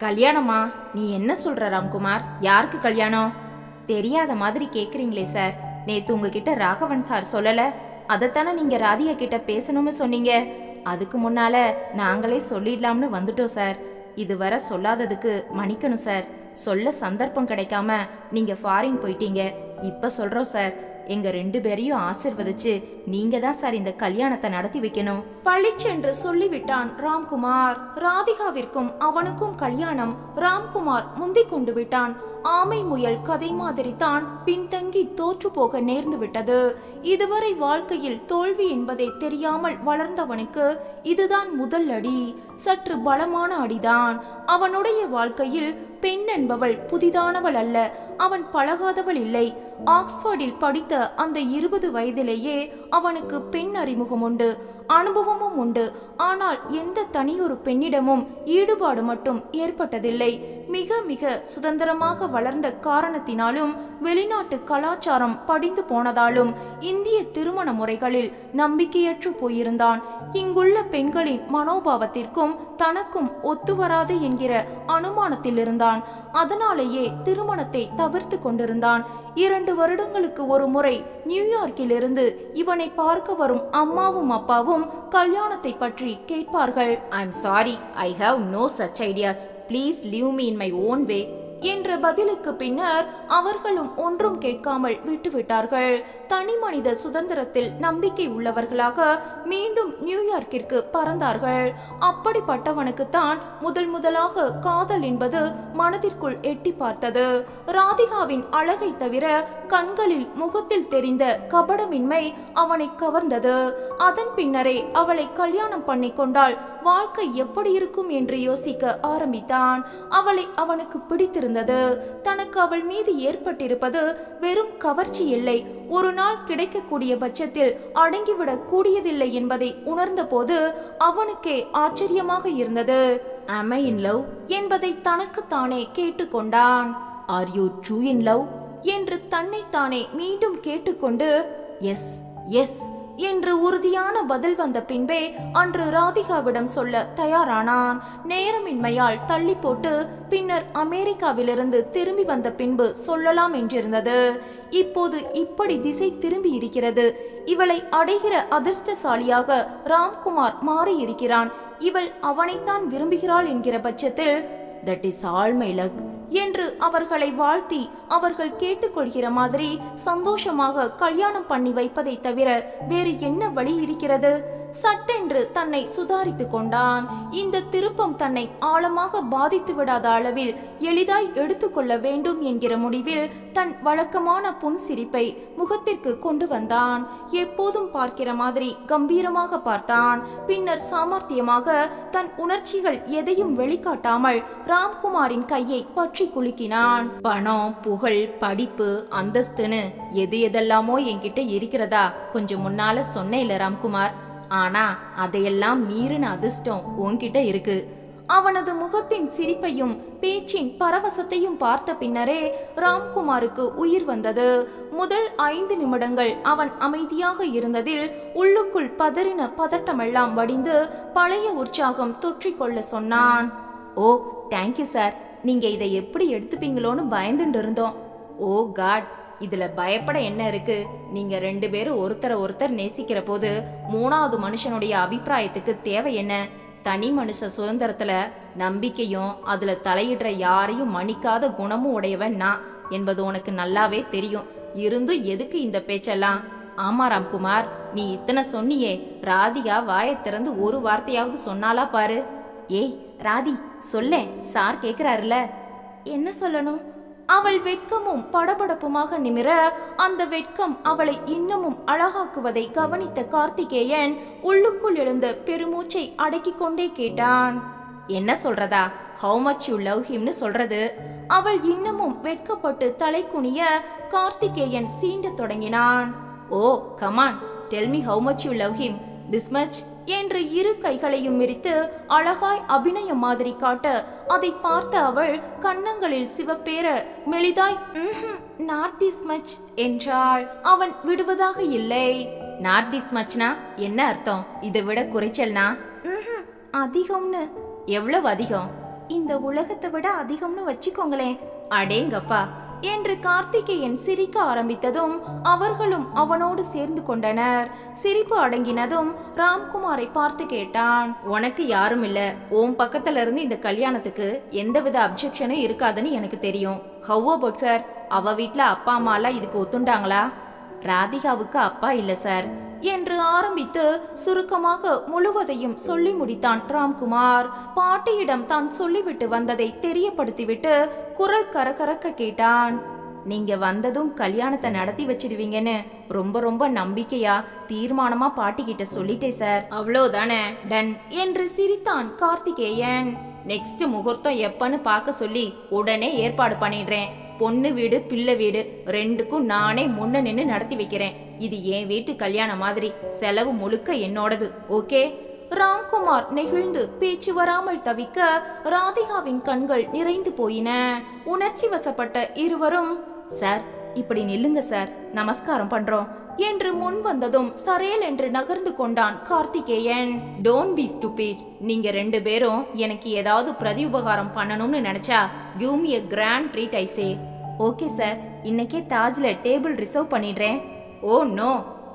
கல்யாணமா? நீ என்ன சொல்ற ராம்குமார்? யாருக்கு கல்யாணம்? தெரியாத மாதிரி கேக்குறீங்களே சார். நேத்து உங்ககிட்ட ராகவன் சார் சொல்லல? அதைத்தானே நீங்க ராதிகா கிட்ட பேசணும்னு சொன்னீங்க. அதுக்கு முன்னால நாங்களே சொல்லிடலாம்னு வந்துட்டோம் சார். இதுவரை சொல்லாததுக்கு மன்னிக்கணும் சார். சொல்ல சந்தர்ப்பம் கிடைக்காம நீங்க ஃபாரின் போயிட்டீங்க. இப்ப சொல்றோம் சார். எங்க 2 பேரையும் ஆசிர்வதிச்சு நீங்க தான் சார் இந்த கல்யாணத்தை நடத்தி வைக்கணும். பளிச்சென்று சொல்லிவிட்டான் ராம்குமார். ராதிகாவிற்கும் அவனுக்கும் கல்யாணம். ராம்குமார் முந்திக் கொண்டு விட்டான். ஆமை முயல் கதை மாதிரி தான் பின்தங்கி தோற்று போக நேர்ந்து விட்டது. இதுவரை வாழ்க்கையில் தோல்வி என்பதை தெரியாமல் வளர்ந்தவனுக்கு இதுதான் முதல் அடி. சற்று பலமான அடிதான். அவனுடைய வாழ்க்கையில் பெண் என்பவள் புதிதானவள் அல்ல. அவன் பழகாதவள் இல்லை. ஆக்ஸ்போர்டில் படித்த அந்த 20 வயதிலேயே அவனுக்கு பெண் அறிமுகம் உண்டு, அனுபவமும் உண்டு. ஆனால் எந்த தனியொரு பெண்ணிடமும் ஈடுபாடு மட்டும் ஏற்பட்டதில்லை. மிக மிக சுதந்திரமாக வளர்ந்த காரணத்தினாலும் வெளிநாட்டு கலாச்சாரம் படிந்து போனதாலும் இந்திய திருமண முறைகளில் நம்பிக்கையற்று போயிருந்தான். இங்குள்ள பெண்களின் மனோபாவத்திற்கும் தனக்கும் ஒத்துவராது என்கிற அனுமானத்தில் இருந்தான். அதனாலேயே திருமணத்தை தவிர்த்து கொண்டிருந்தான். 2 வருடங்களுக்கு ஒரு முறை நியூயார்க்கில் இருந்து இவனை பார்க்க வரும் அம்மாவும் அப்பாவும் கல்யாணத்தை பற்றி கேட்பார்கள். I'm sorry, I have no such ideas. Please leave me in my own way என்ற பதிலுக்கு பின்னர் அவர்களும் ஒன்றும் கேட்காமல் விட்டுவிட்டார்கள். தனி மனித சுதந்திரத்தில் நம்பிக்கை உள்ளவர்களாக மீண்டும் நியூயார்க்கிற்கு பறந்தார்கள். அப்படிப்பட்டவனுக்குத்தான் முதலாக காதல் என்பது மனதிற்குள் எட்டி பார்த்தது. ராதிகாவின் அழகை தவிர கண்களில் முகத்தில் தெரிந்த கபடமின்மை அவனை கவர்ந்தது. அதன் பின்னரே அவளை கல்யாணம் பண்ணி கொண்டால் வாழ்க்கை எப்படி இருக்கும் என்று யோசிக்க ஆரம்பித்தான். அவளை அவனுக்கு பிடித்திருந்தது. தனக்கு அவள் மீது ஏற்பட்டிருப்பது வெறும் கவர்ச்சி இல்லை, ஒரு நாள் கிடைக்கக்கூடிய பட்சத்தில் அடங்கிவிடக் கூடியதில்லை என்பதை உணர்ந்த போது அவனுக்கே ஆச்சரியமாக இருந்தது. Am I in love என்பதை தனக்குத்தானே கேட்டுக்கொண்டான். Are you true in love என்று தன்னைத்தானே மீண்டும் கேட்டுக்கொண்டு எஸ் எஸ் என்று உறுதியான பதில் வந்த பின்பே அன்று ராதிகாவிடம் சொல்ல தயாரானான். நேரமின்மையால் தள்ளி போட்டு பின்னர் அமெரிக்காவிலிருந்து திரும்பி வந்த பின்பு சொல்லலாம் என்றிருந்தது. இப்போது இப்படி திசை திரும்பி இருக்கிறது. இவளை அடைகிற அதிர்ஷ்டசாலியாக ராம்குமார் மாறி இருக்கிறான். இவள் அவனைத்தான் விரும்புகிறாள் என்கிற பட்சத்தில் that is all my luck என்று அவர்களை வாழ்த்தி அவர்கள் கேட்டுக்கொள்கிற மாதிரி சந்தோஷமாக கல்யாணம் பண்ணி வைப்பதை தவிர வேறு என்ன வழி இருக்கிறது? சட்டென்று தன்னை சுதாரித்து கொண்டான். இந்த திருப்பம் தன்னை ஆழமாக பாதித்து விடாத அளவில் எளிதாய் எடுத்துக்கொள்ள வேண்டும் என்கிற முடிவில் தன் வழக்கமான புன்சிரிப்பை முகத்திற்கு கொண்டு வந்தான். எப்போதும் பார்க்கிற மாதிரி கம்பீரமாக பார்த்தான். பின்னர் சாமர்த்தியமாக தன் உணர்ச்சிகள் எதையும் வெளிக்காட்டாமல் ராம்குமாரின் கையை பற்றி குலுக்கினான். பணம், புகழ், படிப்பு, அந்தஸ்துன்னு எது எதெல்லாமோ என்கிட்ட இருக்கிறதா கொஞ்சம் முன்னால சொன்னேன்ல ராம்குமார். ஆனா அதையெல்லாம் மீறின அதிர்ஷ்டம் உன்கிட்ட இருக்கு. அவனது முகத்தின் சிரிப்பையும் பேச்சின் பரவசத்தையும் பார்த்த பின்னரே ராம்குமாருக்கு உயிர் வந்தது. முதல் 5 நிமிடங்கள் அவன் அமைதியாக இருந்ததில் உள்ளுக்குள் பதறின பதட்டமெல்லாம் வடிந்து பழைய உற்சாகம் தொற்றிக்கொள்ள சொன்னான். ஓ தேங்க்யூ சார். நீங்க இதை எப்படி எடுத்துப்பீங்களோன்னு பயந்துட்டு இருந்தோம். ஓ காட், இதுல பயப்பட என்ன இருக்கு? நீங்க 2 பேரும் ஒருத்தர் நேசிக்கிற போது 3வது மனுஷனுடைய அபிப்பிராயத்துக்கு தேவை என்ன? தனி மனுஷ சுதந்திரத்துல நம்பிக்கையும் அதுல தலையிடுற யாரையும் மன்னிக்காத குணமும் உடையவன் நான் என்பது உனக்கு நல்லாவே தெரியும். இருந்தும் எதுக்கு இந்த பேச்செல்லாம்? ஆமா ராம்குமார், நீ இத்தனை சொன்னியே, ராதிகா வாயை திறந்து ஒரு வார்த்தையாவது சொன்னாலா பாரு. ஏய் ராதி சொல்ல, சார் கேக்குறாருல. என்ன சொல்லணும்? அவள் வெட்கமும் படபடப்புமாக நிமிர அந்த வெட்கம் அவளை இன்னமும் அழகாக்குவதை கவனித்த கார்த்திகேயன் உள்ளுக்குள் எழுந்த பெருமூச்சை அடக்கிக் கொண்டே கேட்டான். என்ன சொல்றதா? ஹவு மச் யூ லவ் ஹிம்னு சொல்றது. அவள் இன்னமும் வெட்கப்பட்டு தலை குனிய கார்த்திகேயன் சீண்ட தொடங்கினான். Oh come on, tell me how much you love him. This much என்று 2 கைகளையும் மிரித்து அழகாய் அபிநயம் மாதிரி காட்ட அதை பார்த்த அவள் கன்னங்களில் சிவப்பேற மெலிதாய் நாட் திஸ் மச் என்றாள். அவன் விடுவதாக இல்லை. நாட் திஸ் மச்னா என்ன அர்த்தம்? இதை விட குறைச்சல்னா? அதிகம்னு. எவ்வளவு அதிகம்? இந்த உலகத்தை விட அதிகம்னு வச்சுக்கோங்களேன். அடேங்கப்பா என்று கார்த்திகேயன் சிரிக்க ஆரம்பித்ததும் அவர்களும் அவனோடு சேர்ந்து கொண்டனர். சிரிப்பு அடங்கினதும் ராம்குமாரை பார்த்து கேட்டான், உனக்கு யாரும் இல்ல, உன் பக்கத்துல இருந்து இந்த கல்யாணத்துக்கு எந்தவித அப்ஜெக்ஷனும் இருக்காதுன்னு எனக்கு தெரியும். How about her? அவ வீட்டுல அப்பா அம்மா எல்லாம் இதுக்கு ஒத்துண்டாங்களா? ராதிகாவுக்கு அப்பா இல்ல சார் என்று ஆரம்பித்து சுருக்கமாக முழுவதையும் சொல்லி முடித்தான் ராம்குமார். பாட்டியிடம் தான் சொல்லிவிட்டு வந்ததை தெரியப்படுத்திவிட்டு குரல் கரகரக்க கேட்டான், நீங்க வந்ததும் கல்யாணத்தை நடத்தி வச்சிடுவீங்கன்னு ரொம்ப ரொம்ப நம்பிக்கையா தீர்மானமா பாட்டி கிட்ட சொல்லிட்டேன் சார். அவ்வளோதானே, டன் என்று சிரித்தான் கார்த்திகேயன். நெக்ஸ்ட் முகூர்த்தம் எப்பன்னு பார்க்க சொல்லி உடனே ஏற்பாடு பண்ணிடுறேன். பொண்ணு வீடு பிள்ளை வீடு ரெண்டுக்கும் நானே முன்ன நின்று நடத்தி வைக்கிறேன். இது என் வீட்டு கல்யாணம் மாதிரி, செலவு முழுக்க என்னோடது. ஓகே? ராம்குமார் நெகிழ்ந்து பேச்சு வராமல் தவிக்க ராதிகாவின் கண்கள் நிறைந்து போயின. உணர்ச்சி வசப்பட்ட இருவரும், சார் இப்படி நில்லுங்க சார், நமஸ்காரம் பண்றோம் என்று முன் வந்ததும் சரேல் என்று நகர்ந்து கொண்டான் கார்த்திகேயன். Don't be stupid. நீங்க ரெண்டு பேரும் எனக்கு ஏதாவது பிரதி உபகாரம் பண்ணணும்னு நினைச்சா give me a grand treat I say. Okay sir, இன்னைக்கே தாஜ்ல டேபிள் ரிசர்வ் பண்ணிடுறேன். ஓ நோ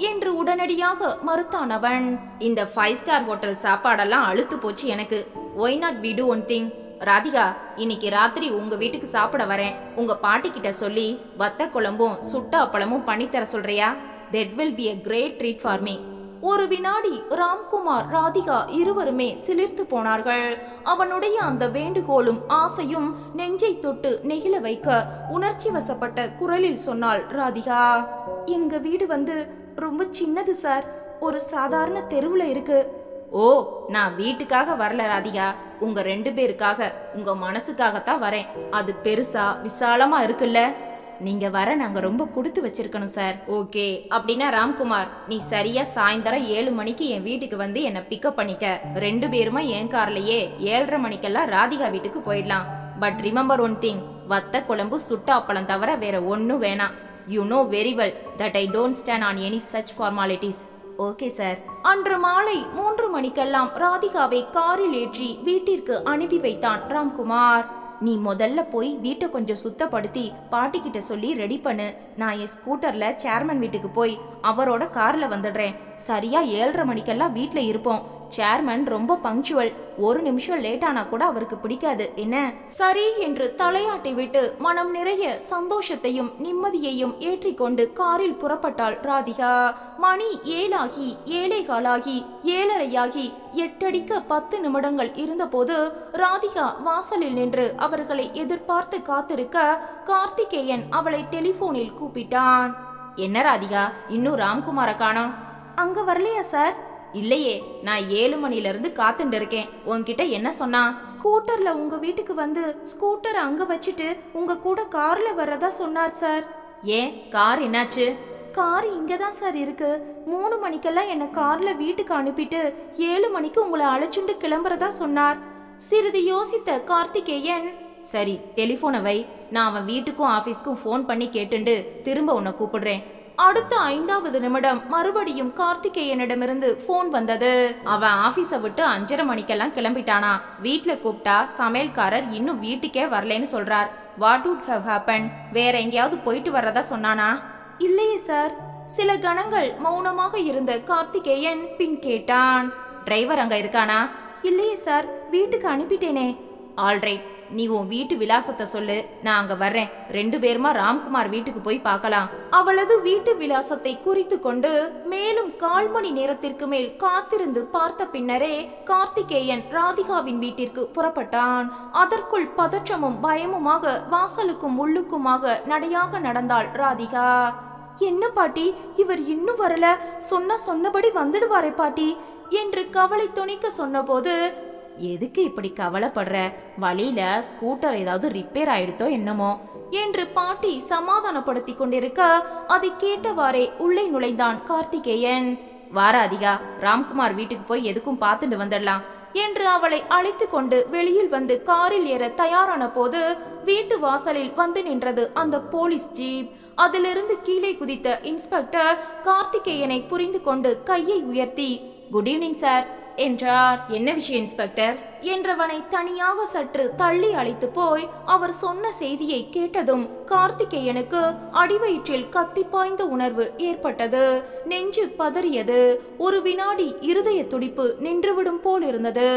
என்று உடனடியாக மறுத்தான் அவன். இந்த 5 ஸ்டார் ஹோட்டல் சாப்பாடெல்லாம் அழுத்து போச்சு எனக்கு. Why not we do one thing? Radhika, இன்னைக்கு ராத்திரி உங்க வீட்டுக்கு சாப்பிட வரேன். உங்க பாட்டி கிட்ட சொல்லி வத்த குழம்பும் சுட்ட அப்பளமும் பண்ணித்தர சொல்றியா? That will be a great treat for me. ஒரு வினாடி ராம்குமார் ராதிகா இருவருமே சிலிர்த்து போனார்கள். அவனுடைய அந்த வேண்டுகோளும் ஆசையும் நெஞ்சை தொட்டு நெகிழ வைக்க உணர்ச்சி வசப்பட்ட குரலில் சொன்னாள் ராதிகா. எங்க வீடு ரொம்ப சின்னது சார், ஒரு சாதாரண தெருவுல இருக்கு. ஓ, நான் வீட்டுக்காக வரல ராதிகா, உங்க ரெண்டு பேருக்காக, உங்க மனசுக்காகத்தான் வரேன். அது பெருசா விசாலமா இருக்குல்ல, நீங்க வர நாங்க ரொம்ப கொடுத்து வச்சிருக்கணும் சார். ஓகே, அப்படின்னா ராம்குமார், நீ சரியா சாயந்தரம் 7 மணிக்கு என் வீட்டுக்கு வந்து என்ன பிக்கப் பண்ணிக்க. ரெண்டு பேருமா என் கார்லயே 7:30 மணிக்கெல்லாம் ராதிகா வீட்டுக்கு போயிடலாம். பட் ரிமெம்பர் ஒன் திங், வத்த குழம்பு சுட்ட அப்பளம் தவிர வேற ஒன்னும் வேணாம். You know very well that I don't stand on any such formalities. Okay sir. அன்று மாலை 3 மணிக்கெல்லாம் ராதிகாவை காரில் ஏற்றி வீட்டிற்கு அனுப்பி வைத்தான் ராம்குமார். நீ முதல்ல போய் வீட்டை கொஞ்சம் சுத்தப்படுத்தி பாட்டி கிட்ட சொல்லி ரெடி பண்ணு. நான் என் ஸ்கூட்டர்ல சேர்மன் வீட்டுக்கு போய் அவரோட கார்ல வந்துடுறேன். சரியா 7:30 மணிக்கெல்லாம் வீட்டுல இருப்போம். சேர்மன் ரொம்ப பங்க்சுவல், 1 நிமிஷம் லேட் ஆனா கூட அவருக்கு பிடிக்காது. என்ன? சரி என்று தலையாட்டி விட்டு மனம் நிறைய சந்தோஷத்தையும் நிம்மதியையும் ஏற்றிக்கொண்டு காரில் புறப்பட்டாள் ராதிகா. மணி 7 ஆகி 7:15 ஆகி 7:30 8 10 நிமிடங்கள் இருந்தபோது ராதிகா வாசலில் நின்று அவர்களை எதிர்பார்த்து காத்திருக்க கார்த்திகேயன் அவளை டெலிபோனில் கூப்பிட்டான். என்ன ராதிகா, இன்னும் ராம்குமார காணோம்? அங்க வரலையா சார்? இல்லையே, நான் 7 மணில இருந்து காத்துட்டு இருக்கேன். உன்கிட்ட என்ன சொன்னா? ஸ்கூட்டர்ல உங்க வீட்டுக்கு வந்து ஸ்கூட்டர் அங்க வச்சுட்டு உங்க கூட கார்ல வர்றதா சொன்னார் சார். ஏன், கார் என்னாச்சு? கார் இங்கதான் சார் இருக்கு. 3 மணிக்கெல்லாம் என்ன கார்ல வீட்டுக்கு அனுப்பிட்டு 7 மணிக்கு உங்களை அழைச்சுண்டு கிளம்புறதா சொன்னார். சிறிது யோசித்த கார்த்திகேயன், சரி டெலிபோனை வை, நான் அவன் வீட்டுக்கும் ஆபீஸ்க்கும் போன் பண்ணி கேட்டுண்டு திரும்ப உன்னை கூப்பிடுறேன். அடுத்த 5வது நிமிடம் மறுபடியும் கார்த்திகேயனிடமிருந்து போன் வந்தது. அவன் ஆபீஸை விட்டு 5:30 மணிக்கெல்லாம் கிளம்பிட்டானா. வீட்டுல கூப்பிட்டா சமையல்காரர் இன்னும் வீட்டுக்கே வரலன்னு சொல்றார். What would have happen? வேற எங்கேயாவது போயிட்டு வர்றதா சொன்னானா? இல்லையே சார். சில கணங்கள் மௌனமாக இருந்த கார்த்திகேயன் பின் கேட்டான், டிரைவர் அங்க இருக்கானா? இல்லையே சார், வீட்டுக்கு அனுப்பிட்டேனே. ஆல்ரைட், நீ உன் வீட்டு விலாசத்தை சொல்லு, நான் அங்க வர்றேன். 2 பேருமா ராம்குமார் வீட்டுக்கு போய் பார்க்கலாம். அவளது வீட்டு விலாசத்தை குறித்து கொண்டு மேலும் 1/4 மணி நேரத்திற்கு மேல் காத்திருந்து பார்த்த பின்னரே கார்த்திகேயன் ராதிகாவின் வீட்டிற்கு புறப்பட்டான். அதற்குள் பதற்றமும் பயமுமாக வாசலுக்கும் உள்ளுக்குமாக நடையாக நடந்தாள் ராதிகா. என்ன பாட்டி, இவர் இன்னும் வரல, சொன்னபடி வந்துடுவாரே பாட்டி என்று கவலை துணிக்க சொன்னபோது, எதுக்கு இப்படி கவலைப்படுற, வழியில ஸ்கூட்டர் ஏதாவது ரிப்பேர் ஆயிடுத்தோ என்னமோ என்று பாட்டி சமாதானப்படுத்தி கொண்டிருக்க அதை கேட்டவாறே உள்ளே நுழைந்தான் கார்த்திகேயன். வாராதிகா, ராம்குமார் வீட்டுக்கு போய் எதுக்கும் பார்த்துட்டு வந்துடலாம் என்று அவளை அழைத்து கொண்டு வெளியில் வந்து காரில் ஏற தயாரான போது வீட்டு வாசலில் வந்து நின்றது அந்த போலீஸ் ஜீப். அதிலிருந்து கீழே குதித்த இன்ஸ்பெக்டர் கார்த்திகேயனை புரிந்து கொண்டு கையை உயர்த்தி, குட் ஈவினிங் சார் என்றார். என்ன விஷயம் இன்ஸ்பெக்டர் என்றவனை தனியாக சற்று தள்ளி அழைத்து போய் அவர் சொன்ன செய்தியை கேட்டதும் கார்த்திகேயனுக்கு அடிவயிற்றில் கத்தி பாய்ந்த உணர்வு ஏற்பட்டது. நெஞ்சு பதறியது. ஒரு வினாடி இருதய துடிப்பு நின்றுவிடும் போல் இருந்தது.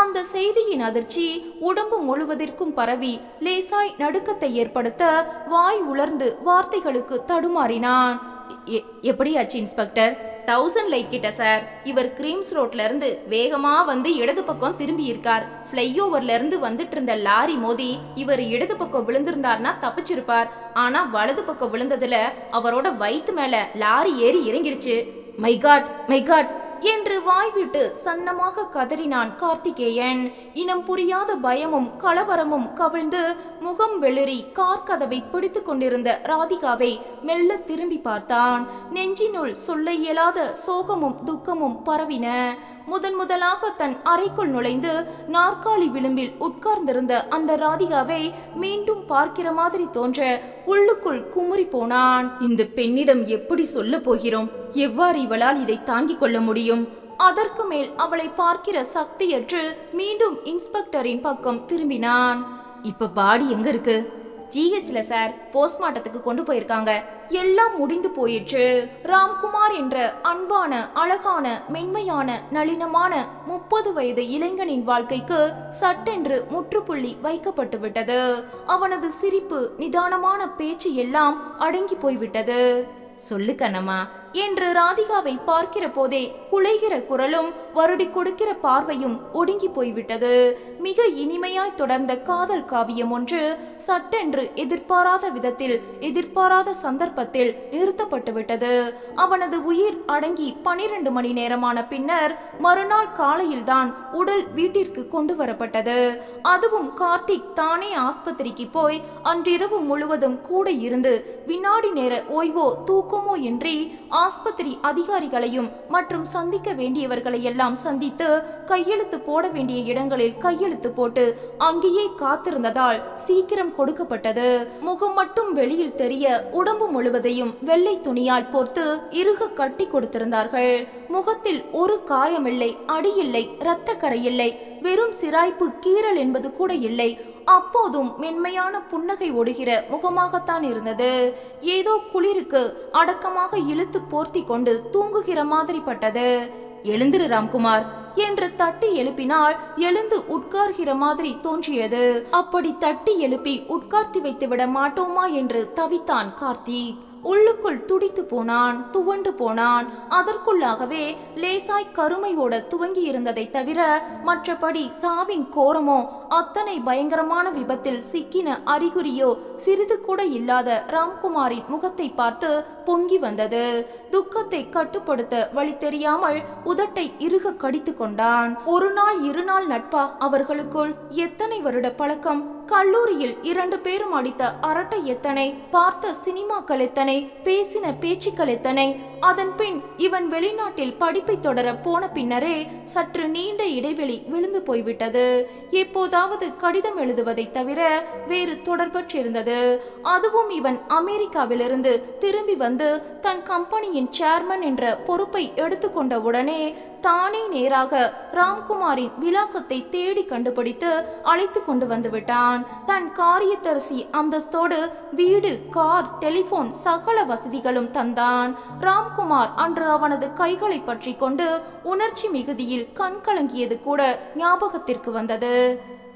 அந்த செய்தியின் அதிர்ச்சி உடம்பு முழுவதற்கும் பரவி லேசாய் நடுக்கத்தை ஏற்படுத்த வாய் உலர்ந்து வார்த்தைகளுக்கு தடுமாறினான். எப்படியாச்சு இன்ஸ்பெக்டர்? 1000 லைட் கிட்ட சார். இவர் கிரீம்ஸ் ரோட்ல இருந்து வேகமா வந்து இடது பக்கம் திரும்பி இருக்கார். ஃப்ளைஓவர்ல இருந்து வந்துட்டு இருந்த லாரி மோதி இவர் இடது பக்கம் விழுந்திருந்தார்னா தப்பிச்சிருப்பார். ஆனா வலது பக்கம் விழுந்ததுல அவரோட வயித்து மேல லாரி ஏறி இறங்கிருச்சு. மை காட், மை காட் என்று வாய்விட்டு சன்னமாக கதறினான் கார்த்திகேயன். இனம் புரியாத பயமும் கலவரமும் கவிழ்ந்து முகம் வெளிரி கார் கதவை பிடித்து கொண்டிருந்த ராதிகாவை மெல்ல திரும்பி பார்த்தான். நெஞ்சினுள் சொல்ல இயலாத சோகமும் துக்கமும் பரவின. முதலாக தன் அறைக்குள் நுழைந்து நாற்காலி விளிம்பில் உட்கார்ந்திருந்த அந்த ராதிகாவை மீண்டும் பார்க்கிற மாதிரி தோன்ற உள்ளுக்குள் குமுறி போனான். இந்த பெண்ணிடம் எப்படி சொல்ல போகிறோம்? எவ்வாறு இவளால் இதை தாங்கிக் கொள்ள முடியும்? அதற்கு மேல் அவளை பார்க்கிற சக்தியற்று மீண்டும் இன்ஸ்பெக்டரின் பக்கம் திரும்பினான். இப்ப பாடி எங்க இருக்கு? ஜிஹெச்ல சார். போஸ்ட்மார்ட்டத்துக்கு கொண்டு போயிருக்காங்க. எல்லாம் முடிந்து போயிற்று. ராம்குமார் என்ற அன்பான, அழகான, மென்மையான, நளினமான 30 வயது இளைஞனின் வாழ்க்கைக்கு சட்டென்று முற்றுப்புள்ளி வைக்கப்பட்டு விட்டது. அவனது சிரிப்பு, நிதானமான பேச்சு எல்லாம் அடங்கி போய்விட்டது. சொல்லு கண்ணம்மா என்று ராதிகாவை பார்க்கிற போதே குலைகிற குரலும் வருடி கொடுக்கிற பார்வையும் ஒடுங்கி போய்விட்டது. மிக இனிமையாய் தொடர்ந்த காதல் காவியம் ஒன்று சட்டென்று எதிர்பாராத விதத்தில், எதிர்பாராத சந்தர்ப்பத்தில் நிறுத்தப்பட்டு விட்டது. அவனது உயிர் அடங்கி 12 மணி நேரமான பின்னர் மறுநாள் காலையில்தான் உடல் வீட்டிற்கு கொண்டு வரப்பட்டது. அதுவும் கார்த்திக் தானே ஆஸ்பத்திரிக்கு போய் அன்றிரவு முழுவதும் கூட இருந்து வினாடி நேர ஓய்வோ தூக்கமோ இன்றி ஆஸ்பத்திரி அதிகாரிகளையும் மற்றும் சந்திக்க வேண்டியவர்களை எல்லாம் சந்தித்து கையெழுத்து போட வேண்டிய இடங்களில் கையெழுத்து போட்டு அங்கேயே காத்திருந்ததால் சீக்கிரம் கொடுக்கப்பட்டது. முகம் மட்டும் வெளியில் தெரிய உடம்பு முழுவதையும் வெள்ளை துணியால் போர்த்து இறுக கட்டி கொடுத்திருந்தார்கள். முகத்தில் ஒரு காயமில்லை, அடியில்லை, இரத்த கரையில்லை, வெறும் சிராய்ப்பு, கீறல் என்பது கூட இல்லை. அப்போதும் மென்மையான புன்னகை ஒடுகிற முகமாகத்தான் இருந்தது. ஏதோ குளிருக்கு அடக்கமாக இழுத்து போர்த்தி கொண்டு தூங்குகிற மாதிரி பட்டது. எழுந்திரு ராம்குமார் என்று தட்டி எழுப்பினால் எழுந்து உட்கார்கிற மாதிரி தோன்றியது. அப்படி தட்டி எழுப்பி உட்கார்த்தி வைத்து விட மாட்டோமா என்று தவித்தான் கார்த்திக். உள்ளுக்குள் துடித்து போனான், துவண்டு போனான். அதற்குள்ளாகவே லேசாய் கருமையோட துவங்கி இருந்ததை தவிர மற்றபடி சாவின் கோரமோ அத்தனை பயங்கரமான விபத்தில் சிக்கின அறிகுறியோ சிறிது கூட இல்லாத ராம்குமாரின் முகத்தை பார்த்து பொங்கி வந்தது. துக்கத்தை கட்டுப்படுத்த வழி தெரியாமல் உதட்டை இறுக கடித்து கொண்டான். ஒரு நாள் 2 நாள் நட்பா அவர்களுக்குள்? எத்தனை வருட பழக்கம்? கல்லூரியில் 2 பேரும் அடித்த அரட்டை எத்தனை, பார்த்த சினிமாக்கள் எத்தனை, பேசின பேச்சுக்கள் எத்தனை. அதன் பின் இவன் வெளிநாட்டில் படிப்பை தொடர போன பின்னரே சற்று நீண்ட இடைவெளி விழுந்து போய்விட்டது. எப்போதாவது கடிதம் எழுதுவதை தவிர வேறு தொடர்பற்றிருந்தது. அதுவும் இவன் அமெரிக்காவிலிருந்து திரும்பி வந்து தன் கம்பெனியின் சேர்மன் என்ற பொறுப்பை எடுத்துக்கொண்ட உடனே தானே நேராக ராம்குமாரின் விலாசத்தை தேடி கண்டுபிடித்து அழைத்து கொண்டு வந்து விட்டான். தன் காரியதரிசி அந்தஸ்தோடு வீடு, கார், டெலிபோன் சகல வசதிகளும் தந்தான். ராம்குமார் அன்று அவனது கைகளை பற்றி கொண்டு உணர்ச்சி மிகுதியில் கண் கலங்கியது கூட ஞாபகத்திற்கு வந்தது.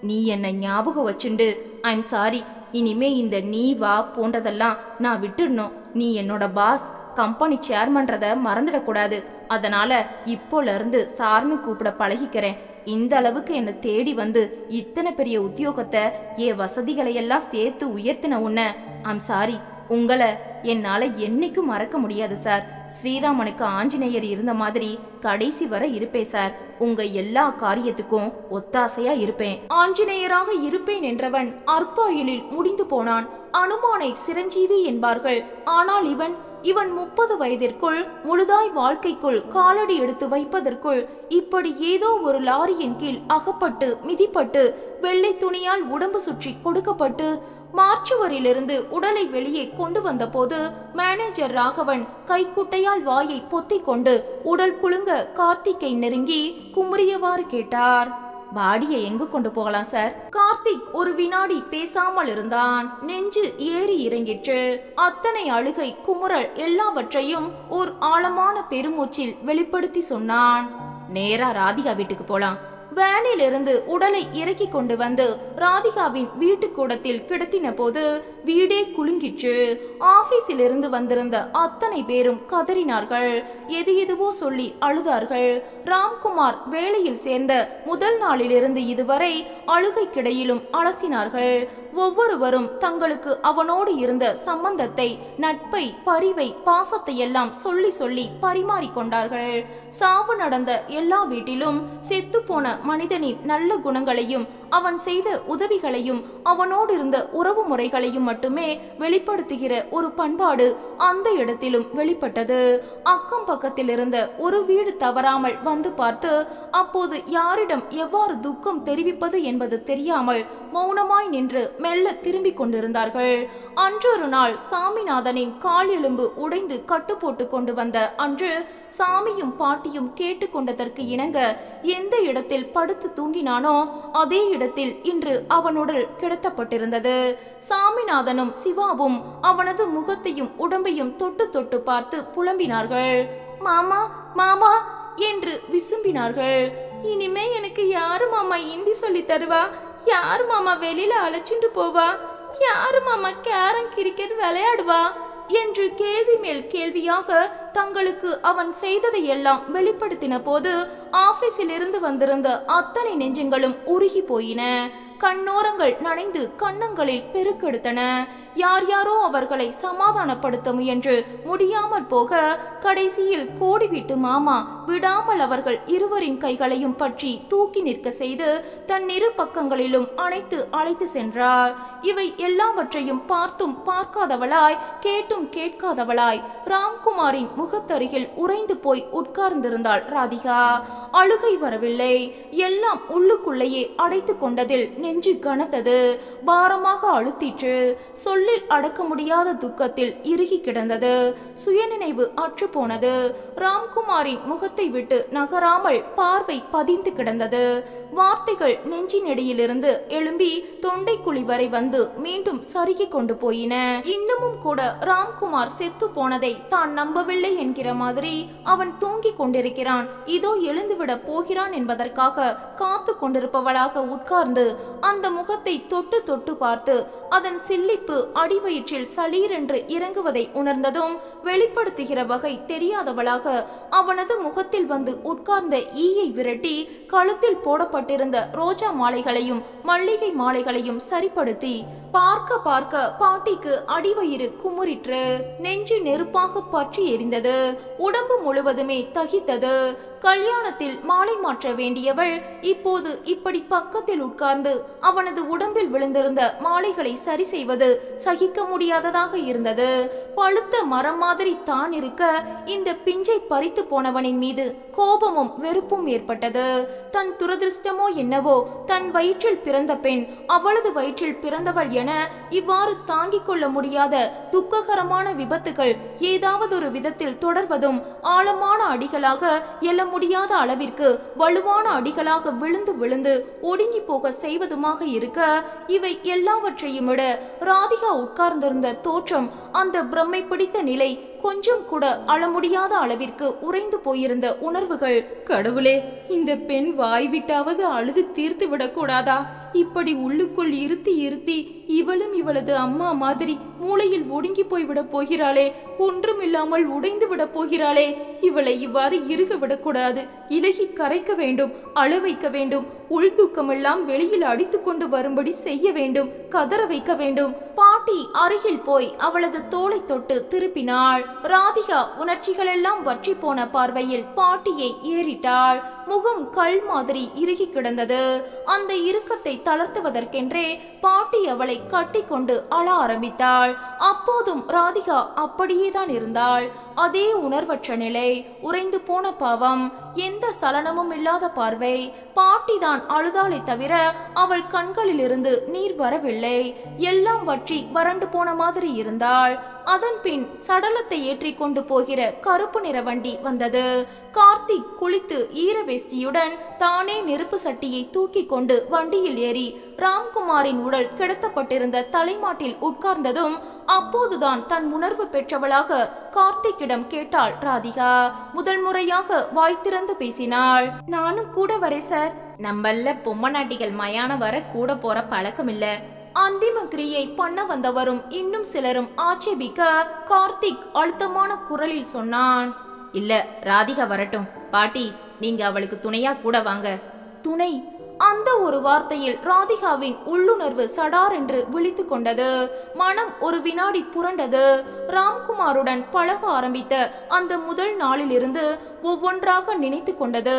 நீ என்னை ஞாபகம் வச்சுண்டு ஐம் சாரி, இனிமே இந்த நீ வா போன்றதெல்லாம் நான் விட்டுடணும். நீ என்னோட பாஸ், கம்பெனி சேர்மன்றத மறந்துடக்கூடாது. அதனால இப்போல இருந்து சார்னு கூப்பிட பழகிக்கிறேன். இந்த அளவுக்கு என்னை தேடி வந்து இத்தனை பெரிய உத்தியோகத்தை, என் வசதிகளை எல்லாம் சேர்த்து உயர்த்தின உன்ன ஐம் சாரி. உங்களை என்னால என்னைக்கும் மறக்க முடியாது சார். ஸ்ரீராமனுக்கு ஆஞ்சநேயர் இருந்த மாதிரி கடைசி வரை இருப்பேன் சார். உங்க எல்லா காரியத்துக்கும் ஒத்தாசையா இருப்பேன். ஆஞ்சநேயராக இருப்பேன் என்றவன் அற்பாயுளில் முடிந்து போனான். அனுமானை சிரஞ்சீவி என்பார்கள். ஆனால் இவன் 30 வயதிற்குள் முழுதாய் வாழ்க்கைக்குள் காலடி எடுத்து வைப்பதற்குள் இப்படி ஏதோ ஒரு லாரியின் கீழ் அகப்பட்டு மிதிப்பட்டு வெள்ளை துணியால் உடம்பு சுற்றி கொடுக்கப்பட்டு மார்ச்சுவரிலிருந்து உடலை வெளியே கொண்டு வந்தபோது மேனேஜர் ராகவன் கைக்குட்டையால் வாயை பொத்திக் கொண்டு உடல் குலுங்க கார்த்திக்கை நெருங்கி குமுறியவாறு கேட்டார். பாடியை எங்கு கொண்டு போகலாம் சார்? கார்த்திக் ஒரு வினாடி பேசாமல் இருந்தான். நெஞ்சு ஏறி இறங்கிற்று. அத்தனை அழுகை, குமுறல் எல்லாவற்றையும் ஓர் ஆழமான பெருமூச்சில் வெளிப்படுத்தி சொன்னான். நேரா ராதிகா வீட்டுக்கு போலாம். வேனில் இருந்து உடலை இறக்கி கொண்டு வந்து ராதிகாவின் வீட்டு கூடத்தில் கிடத்தின போது வீடே குலுங்கிற்று. ஆபீஸில் இருந்து வந்திருந்த அத்தனை பேரும் கதறினார்கள். எது எதுவோ சொல்லி அழுதார்கள். ராம்குமார் வேலையில் சேர்ந்த முதல் நாளிலிருந்து இதுவரை அழுகைக்கிடையிலும் அலசினார்கள். ஒவ்வொருவரும் தங்களுக்கு அவனோடு இருந்த சம்பந்தத்தை, நட்பை, பரிவை, பாசத்தை எல்லாம் சொல்லி சொல்லி பரிமாறிக்கொண்டார்கள். சாவு நடந்த எல்லா வீட்டிலும் செத்து போன மனிதனின் நல்ல குணங்களையும் அவன் செய்த உதவிகளையும் அவனோடு இருந்த உறவு முறைகளையும் மட்டுமே வெளிப்படுத்துகிற ஒரு பண்பாடு அந்த இடத்திலும் வெளிப்பட்டது. அக்கம் பக்கத்தில் இருந்த ஒரு வீடு தவறாமல் வந்து பார்த்து அப்போது யாரிடம் எவ்வாறு துக்கம் தெரிவிப்பது என்பது தெரியாமல் மௌனமாய் நின்று மெல்ல திரும்பிக் கொண்டிருந்தார்கள். அன்றொரு நாள் சாமிநாதனின் கால் எலும்பு உடைந்து கட்டு போட்டு கொண்டு வந்த அன்று சாமியும் பாட்டியும் கேட்டுக்கொண்டதற்கு இணங்க எந்த இடத்தில் படுத்து தூங்கினானோ அதே இடத்தில் இன்று அவனுடல் கிடத்தப்பட்டிருந்தது. சாமிநாதனும் சிவாவும் அவனது முகத்தையும் உடம்பையும் தொட்டு தொட்டு பார்த்து புலம்பினார்கள். மாமா மாமா என்று விசும்பினார்கள். இனிமே எனக்கு யாரு மாமா இந்தி சொல்லி தருவா? யாரு மாமா வெளியில அழைச்சிட்டு போவா? யாரு மாமா கேரம் கிரிக்கெட் விளையாடுவா என்று கேள்வி மேல் கேள்வியாக தங்களுக்கு அவன் செய்ததை எல்லாம் வெளிப்படுத்தின போது ஆபீஸில் இருந்து வந்திருந்த அத்தனை நெஞ்சங்களும் உருகி போயின. கண்ணோரங்கள் நனைந்து கன்னங்களில் பெருக்கெடுத்தன. யார் யாரோ அவர்களை சமாதானப்படுத்த முயன்று முடியாமல் போக கடைசியில் கோடி வீட்டு மாமா விடாமல் அவர்கள் இருவரின் கைகளையும் பற்றி தூக்கி நிற்க செய்து தன் இரு பக்கங்களிலும் அழைத்து சென்றார். இவை எல்லாவற்றையும் பார்த்தும் பார்க்காதவளாய், கேட்டும் கேட்காதவளாய் ராம்குமாரின் முகத்தருகில் உறைந்து போய் உட்கார்ந்திருந்தாள் ராதிகா. அழுகை வரவில்லை. எல்லாம் உள்ளுக்குள்ளேயே அடைத்து கொண்டதில் நெஞ்சு கனத்தது. பாரமாக அழுத்திற்று. சொல்லில் அடக்க முடியாத துக்கத்தில் இறுகி கிடந்தது. சுயநினைவு அற்று போனது. ராம்குமாரின் முகத்தை விட்டு நகராமல் பார்வை பதிந்து கிடந்தது. வார்த்தைகள் நெஞ்சினடியிலிருந்து எழும்பி தொண்டைக்குழி வரை வந்து மீண்டும் சறுகி கொண்டு போயின. இன்னமும் கூட ராம்குமார் செத்து போனதை தான் நம்பவில்லை என்கிற மாதிரி அவன் தூங்கிக் கொண்டிருக்கிறான், இதோ எழுந்துவிட போகிறான் என்பதற்காக காத்து கொண்டிருப்பவளாக உட்கார்ந்து அந்த முகத்தை தொட்டு தொட்டு பார்த்து அதன் சில்லிப்பு அடிவயிற்றில் சளீரென்று இறங்குவதை உணர்ந்ததும் வெளிப்படுத்துகிற வகை தெரியாதவளாக அவனது முகத்தில் வந்து உட்கார்ந்த ஈயை விரட்டி கழுத்தில் போடப்பட்டிருந்த ரோஜா மாலைகளையும் மல்லிகை மாலைகளையும் சரிப்படுத்தி பார்க்க பார்க்க பாட்டிக்கு அடிவயிறு குமுறிற்று. நெஞ்சு நெருப்பாக பற்றி எரிந்தது. உடம்பு முழுவதுமே தகித்தது. கல்யாணத்தில் மாலை மாற்ற வேண்டியவள் இப்போது இப்படி பக்கத்தில் உட்கார்ந்து அவனது உடம்பில் விழுந்திருந்த மாலைகளை சரி செய்வது சகிக்க முடியாததாக இருந்தது. பழுத்த மரம் மாதிரி தான் இருக்க இந்த பிஞ்சை பறித்து போனவனின் மீது கோபமும் வெறுப்பும் ஏற்பட்டது. தன் துரதிருஷ்டமோ என்னவோ, தன் வயிற்றில் பிறந்த பெண் அவளது வயிற்றில் பிறந்தவள் என இவ்வாறு தாங்கிக் கொள்ள முடியாத துக்ககரமான விபத்துகள் ஏதாவது ஒரு விதத்தில் தொடர்வதும் ஆழமான அடிகளாக எழ முடியாத அளவிற்கு வலுவான அடிகளாக விழுந்து விழுந்து ஒடுங்கி போக செய்வதுமாக இருக்க, இவை எல்லாவற்றையும் விட ராதிகா உட்கார்ந்திருந்த தோற்றம், அந்த பிரம்மை பிடித்த நிலை, கொஞ்சம் கூட அழ முடியாத அளவிற்கு உறைந்து போயிருந்த உணர்வுகள். கடவுளே, இந்த பெண் வாய்விட்டாவது அழுது தீர்த்து விடக்கூடாதா? இப்படி உள்ளுக்குள் இருத்தி இருத்தி இவளும் இவளது அம்மா மாதிரி மூளையில் ஒடுங்கி போய்விட போகிறாளே, ஒன்றுமில்லாமல் உடைந்து விட போகிறாளே. இவளை இவ்வாறு இருக விடக்கூடாது. இலகி கரைக்க வேண்டும், அழ வைக்க வேண்டும், உள்தூக்கமெல்லாம் வெளியில் அடித்து கொண்டு வரும்படி செய்ய வேண்டும், கதற வைக்க வேண்டும். பாட்டி அருகில் போய் அவளது தோளை தொட்டு திருப்பினாள். ராதிகா உணர்ச்சிகளெல்லாம் வற்றி போன பார்வையில் பாட்டியை ஏறிட்டாள். முகம் கல் மாதிரி இறுகி கிடந்தது. அந்த இறுக்கத்தை தளர்த்துவதற்கென்றே பாட்டி அவளை கட்டி கொண்டு அழ ஆரம்பித்தாள். அப்போதும் ராதிகா அப்படியேதான் இருந்தாள். அதே உணர்வற்ற நிலை, உறைந்து போன பாவம். எந்த சலனமும் இல்லாத பார்வை. பாட்டிதான் அழுதாளை தவிர அவள் கண்களிலிருந்து நீர் வரவில்லை. எல்லாம் வற்றி வறண்டு போன மாதிரி இருந்தாள். அதன் பின் சடலத்தை ஏற்றி கொண்டு போகிற கருப்பு நிற வண்டி வந்தது. கார்த்திக் குளித்து ஈரவேஷ்டியுடன் தானே நெருப்பு சட்டியை தூக்கி கொண்டு வண்டியில் ஏறி ராம்குமாரின் உடல் கிடத்தப்பட்டிருந்த தலைமாட்டில் உட்கார்ந்ததும் அப்போதுதான் தன் உணர்வு பெற்றவளாக கார்த்திக்கிடம் கேட்டாள் ராதிகா. முதல் முறையாக வாய் திறந்து பேசினாள். நானும் கூட வரேன் சார். நம்மள பொம்மநாட்டிகள் மயான வர கூட போற பழக்கம் இல்ல. அந்திம கிரியை பண்ண வந்தவரும் இன்னும் சிலரும் ஆட்சேபிக்க கார்த்திக் அழுத்தமான குரலில் சொன்னான். இல்ல, ராதிகா வரட்டும். பாட்டி, நீங்க அவளுக்கு துணையா கூட வாங்க. துணை? அந்த ஒரு வார்த்தையில் ராதிகாவின் உள்ளுணர்வு சடார் என்று விழித்து கொண்டது. மனம் ஒரு வினாடி புரண்டது. ராம்குமாருடன் பழக ஆரம்பித்த அந்த முதல் நாளிலிருந்து ஒவ்வொன்றாக நினைத்து கொண்டது.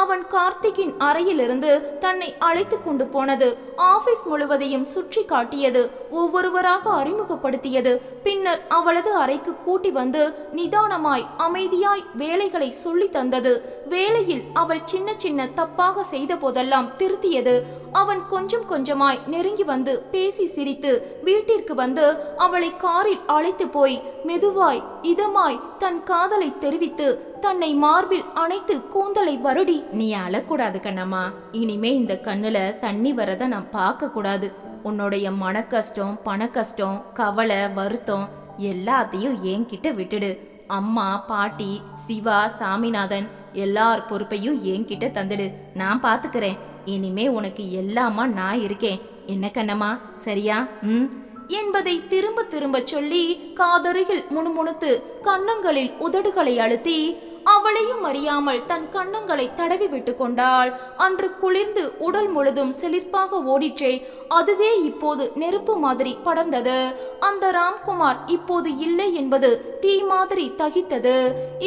அவன் கார்த்திகின் அறையிலிருந்து தன்னை அழைத்து கொண்டு போனது, ஆபீஸ் முழுவதையும் சுற்றி காட்டியது, ஒவ்வொருவராக அறிமுகப்படுத்தியது, பின்னர் அவளது அறைக்கு கூட்டி வந்து நிதானமாய் அமைதியாய் வேலைகளை சொல்லி தந்தது, வேலையில் அவள் சின்ன சின்ன தப்பாக செய்த போதெல்லாம் திருத்தியது, அவன் கொஞ்சம் கொஞ்சமாய் நெருங்கி வந்து பேசி சிரித்து வீட்டிற்கு வந்து அவளை காரில் அழைத்து போய் மெதுவாய் இதமாய் தன் காதலை தெரிவித்து தன்னை மார்பில் அணைத்து கூந்தலை வருடி, நீ அழக்கூடாது கண்ணம்மா, இனிமே இந்த கண்ணுல தண்ணி வரத நான் பார்க்க கூடாது. உன்னுடைய மன கஷ்டம், பண கஷ்டம், கவலை, வருத்தம் எல்லாத்தையும் என்கிட்ட விட்டுடு. அம்மா, பாட்டி, சிவா, சாமிநாதன் எல்லார் பொறுப்பையும் என்கிட்ட தந்துடு. நான் பாத்துக்கிறேன். இனிமே உனக்கு எல்லாமா நான் இருக்கேன். என்ன கண்ணம்மா, சரியா? என்பதை திரும்ப திரும்ப சொல்லி காதருகில் முணுமுணுத்து கன்னங்களில் உதடுகளை அழுத்தி அவளையும் அறியாமல் தன் கன்னங்களை தடவி விட்டு கொண்டாள். அன்று குளிர்ந்து உடல் முழுதும் செழிப்பாக ஓடிற்றே, அதுவே இப்போது நெருப்பு மாதிரி படர்ந்தது. அந்த ராம்குமார் இப்போது இல்லை என்பது தீ மாதிரி தகித்தது.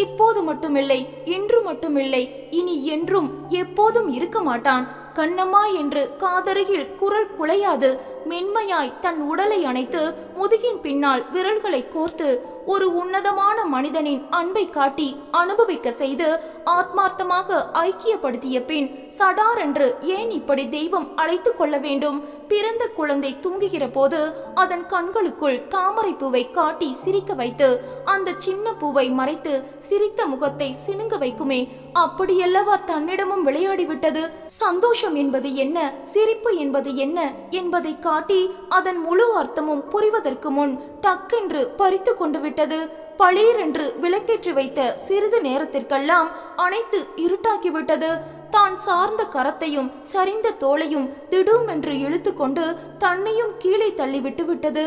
இப்போது மட்டுமில்லை, இன்று மட்டுமில்லை, இனி என்றும் எப்போதும் இருக்க மாட்டான். கண்ணம்மா என்று காதருகில் குரல் குலையாது மென்மையாய் தன் உடலை அணைத்து முதுகின் பின்னால் விரல்களை கோர்த்து ஒரு உன்னதமான மனிதனின் அன்பை காட்டி அனுபவிக்க செய்து ஆத்மார்த்தமாக ஐக்கியப்படுத்திய பின் சடார் என்று ஏன் இப்படி தெய்வம் அழைத்து கொள்ள வேண்டும்? பிறந்த குழந்தை தூங்குகிற போது அதன் கண்களுக்குள் தாமரை பூவை காட்டி சிரிக்க வைத்து அந்த சின்ன பூவை மறைத்து சிரித்த முகத்தை சினுங்க வைக்குமே, அப்படியல்லவா தன்னிடமும் விளையாடிவிட்டது. சந்தோஷம் என்பது என்ன, சிரிப்பு என்பது என்ன என்பதை காட்டி அதன் முழு அர்த்தமும் புரிவதற்கு முன் டக்கென்று பறித்து கொண்டு விட்டது. பளீரென்று விளக்கேற்றி வைத்த சிறிது நேரத்திற்கெல்லாம் அனைத்து இருட்டாக்கிவிட்டது. தான் சார்ந்த கரத்தையும் சரிந்த தோளையும் திடுமென்று இழுத்து கொண்டு தன்னையும் கீழே தள்ளி விட்டு விட்டது.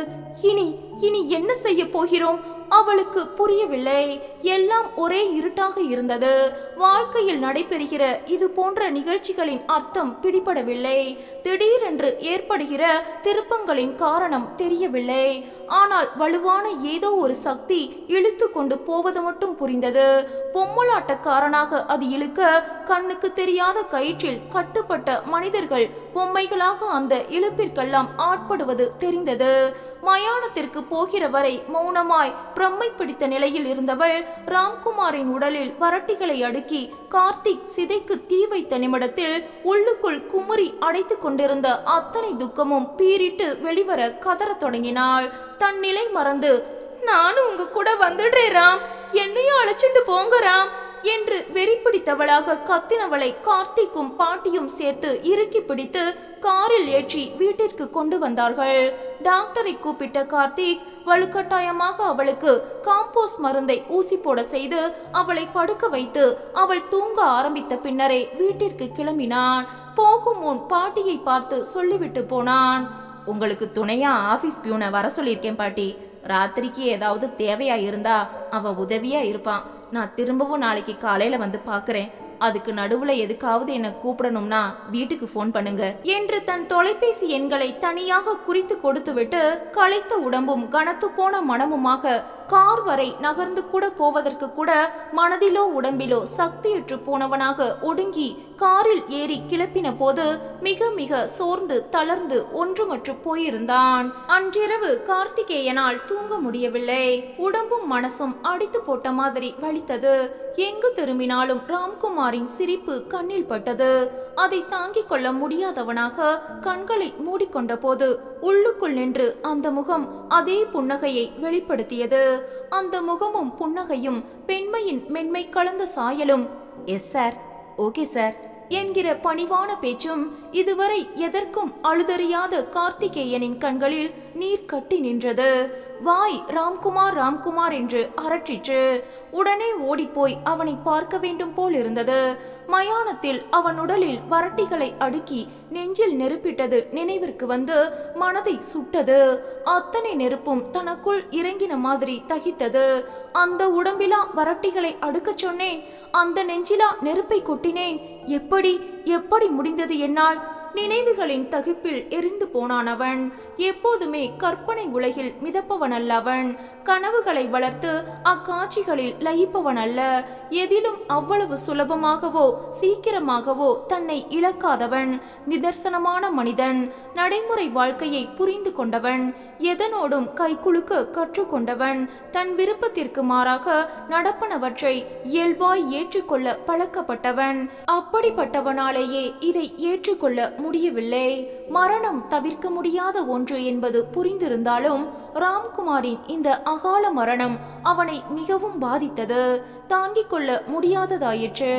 இனி இனி என்ன செய்ய போகிறோம்? அவளுக்கு புரியவில்லை. எல்லாம் ஒரே இருட்டாக இருந்தது. வாழ்க்கையில் நடைபெறுகிற இது போன்ற நிகழ்ச்சிகளின் அர்த்தம் பிடிபடவில்லை. திடீரென்று ஏற்படுகிற திருப்பங்களின் காரணம் தெரியவில்லை. ஆனால் வலுவான ஏதோ ஒரு சக்தி இழுத்து கொண்டு போவது மட்டும் புரிந்தது. பொம்மலாட்டக்காரனாக அது இழுக்க கண்ணுக்கு தெரியாத கயிற்றில் கட்டுப்பட்ட மனிதர்கள் பொம்மைகளாக அந்த இழுப்பிற்கெல்லாம் ஆட்படுவது தெரிந்தது. மயானத்திற்கு போகிற வரை மௌனமாய் பிரம்மை பிடித்த நிலையில் இருந்தவள் ராம்குமாரின் உடலில் வரட்டிகளை அடுக்கி கார்த்திக் சிதைக்கு தீ வைத்த நிமிடத்தில் உள்ளுக்குள் குமுறி அடைத்து கொண்டிருந்த அத்தனை துக்கமும் பீரிட்டு வெளிவர கதறத் தொடங்கினாள். தன் நிலை மறந்து, நானும் உங்க கூட வந்துடுறேன் ராம், என்னையும் அழைச்சிட்டு போங்க ராம் என்று வெறி பிடித்தவளாக கத்தினவளை கார்த்திக்கும் பாட்டியும் சேர்த்து இறுக்கி பிடித்து காரில் ஏற்றி வீட்டிற்கு கொண்டு வந்தார்கள். டாக்டரை கூப்பிட்ட கார்த்திக் வலுக்கட்டாயமாக அவளுக்கு காம்போஸ் மருந்தை ஊசி போட செய்து அவளை படுக்க வைத்து அவள் தூங்க ஆரம்பித்த பின்னரே வீட்டிற்கு கிளம்பினான். போகும் முன் பாட்டியை பார்த்து சொல்லிவிட்டு போனான். உங்களுக்கு துணையா ஆபீஸ் பியூனை வர சொல்லியிருக்கேன் பாட்டி. ராத்திரிக்கு ஏதாவது தேவையா இருந்தா அவ உதவியா இருப்பான். நான் திரும்பவும் நாளைக்கு காலையில வந்து பாக்குறேன். அதுக்கு நடுவுல எதுக்காவது என்ன கூப்பிடணும்னா வீட்டுக்கு போன் பண்ணுங்க என்று தன் தொலைபேசி எண்களை தனியாக குறித்து கொடுத்துவிட்டு களைத்த உடம்பும் கனத்து போன மனமுமாக கார் வரை நகர்ந்து கூட போவதற்கு கூட மனதிலோ உடம்பிலோ சக்தியற்று போனவனாக ஒடுங்கி காரில் ஏறி கிளப்பின போது மிக மிக சோர்ந்து தளர்ந்து ஒன்றுமற்று போயிருந்தான். அன்றிரவு கார்த்திகேயனால் தூங்க முடியவில்லை. உடம்பும் மனசும் அடித்து போட்ட மாதிரி வலித்தது. எங்கு திரும்பினாலும் ராம்குமாரின் சிரிப்பு கண்ணில் பட்டது. அதை தாங்கிக் கொள்ள முடியாதவனாக கண்களை மூடிக்கொண்ட போது உள்ளுக்குள் நின்று அந்த முகம் அதே புன்னகையை வெளிப்படுத்தியது. அந்த முகமும் புன்னகையும் பெண்மையின் மென்மை கலந்த சாயலும் எஸ் சார், ஓகே சார் என்கிற பணிவான பேச்சும் இதுவரை எதற்கும் அழுதறியாத கார்த்திகேயனின் கண்களில் நீர் கட்டி நின்றது. வாய் ராம்குமார் ராம்குமார் என்று அரற்றிற்று. உடனே ஓடிப்போய் அவனை பார்க்க வேண்டும் போல் இருந்தது. மயானத்தில் அவன் உடலில் வரட்டிகளை அடுக்கி நெஞ்சில் நெருப்பிட்டது நினைவிற்கு வந்து மனதை சுட்டது. அத்தனை நெருப்பும் தனக்குள் இறங்கின மாதிரி தகித்தது. அந்த உடம்பிலா வரட்டிகளை அடுக்கச் சொன்னேன், அந்த நெஞ்சிலா நெருப்பை கொட்டினேன். எப்படி எப்படி முடிந்தது என்னால்? நினைவுகளின் தகிப்பில் எரிந்து போனான் அவன். எப்போதுமே கற்பனை உலகில் மிதப்பவன் அல்ல அவன். கனவுகளை வளர்த்து அக்காட்சிகளில் லயிப்பவன் அல்ல. எதிலும் அவ்வளவு சுலபமாகவோ சீக்கிரமாகவோ தன்னை இழக்காதவன். நிதர்சனமான மனிதன். நடைமுறை வாழ்க்கையை புரிந்து கொண்டவன். எதனோடும் கைக்குலுக்க கற்றுக்கொண்டவன். தன் விருப்பத்திற்கு மாறாக நடப்பனவற்றை இயல்பாய் ஏற்றுக்கொள்ள பழக்கப்பட்டவன். அப்படிப்பட்டவனாலேயே இதை ஏற்றுக்கொள்ள முடியவில்லை. மரணம் தவிர்க்க முடியாத ஒன்று என்பது புரிந்திருந்தாலும் ராம்குமாரின் இந்த அகால மரணம் அவனை மிகவும் பாதித்தது. தாங்கிக் கொள்ள முடியாததாயிற்று.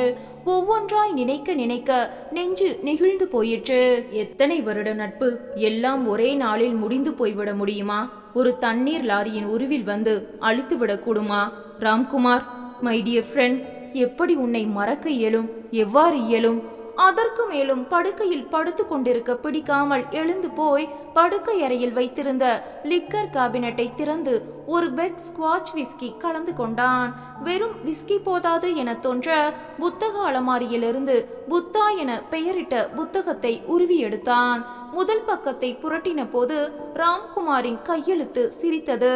ஒவ்வொன்றாய் நினைக்க நினைக்க நெஞ்சு நெகிழ்ந்து போயிற்று. எத்தனை வருட நட்பு எல்லாம் ஒரே நாளில் முடிந்து போய்விட முடியுமா? ஒரு தண்ணீர் லாரியின் உருவில் வந்து அழித்து விடக்கூடுமா? ராம்குமார், மை டியர் ஃப்ரெண்ட், எப்படி உன்னை மறக்க இயலும்? எவ்வாறு இயலும்? அதற்கு மேலும் படுக்கையில் படுத்து கொண்டிருக்க பிடிக்காமல் எழுந்து போய் படுக்கை அறையில் வைத்திருந்த லிக்கர் கேபினட்டை திறந்து ஒரு பெக் ஸ்குவாச் விஸ்கி கலந்து கொண்டான். வெறும் விஸ்கி போதாது என தோன்ற புத்தக அலமாரியிலிருந்து புத்தா என பெயரிட்ட புத்தகத்தை உருவி எடுத்தான். முதல் பக்கத்தை புரட்டின போது ராம்குமாரின் கையெழுத்து சிரித்தது.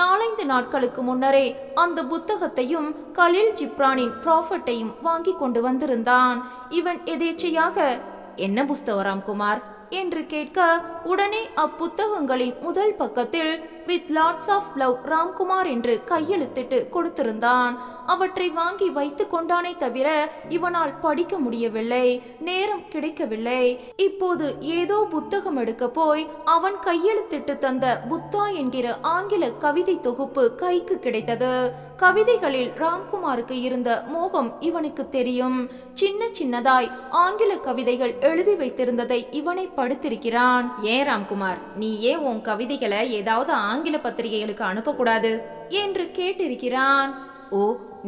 4-5 நாட்களுக்கு முன்னரே அந்த புத்தகத்தையும் கலீல் ஜிப்ரானின் ப்ராஃபட்டையும் வாங்கி கொண்டு வந்திருந்தான். இவன் எதேச்சையாக, என்ன புஸ்தகம் ராம்குமார் என்று கேட்க உடனே அப்புத்தகங்களின் முதல் பக்கத்தில் with lots of love Ramkumar என்று கையெழுத்திட்டு கொடுத்திருந்தான். அவற்றை வாங்கி வைத்து கொண்டானே தவிர இவனால் படிக்க முடியவில்லை. நேரம் கிடைக்கவில்லை. இப்போது ஏதோ புத்தகம் எடுக்க போய் அவன் கையெழுத்திட்டு தந்த புத்தா என்கிற ஆங்கில கவிதை தொகுப்பு கைக்கு கிடைத்தது. கவிதைகளில் ராம்குமாருக்கு இருந்த மோகம் இவனுக்கு தெரியும். சின்ன சின்னதாய் ஆங்கில கவிதைகள் எழுதி வைத்திருந்ததை இவனை படுத்திருக்கிறான். ஏன் ராம்குமார், நீ ஏன் உன் கவிதைகளை ஏதாவது ஆங்கில பத்திரிகைகளுக்கு அனுப்பக்கூடாது என்று கேட்டிருக்கிறான். ஓ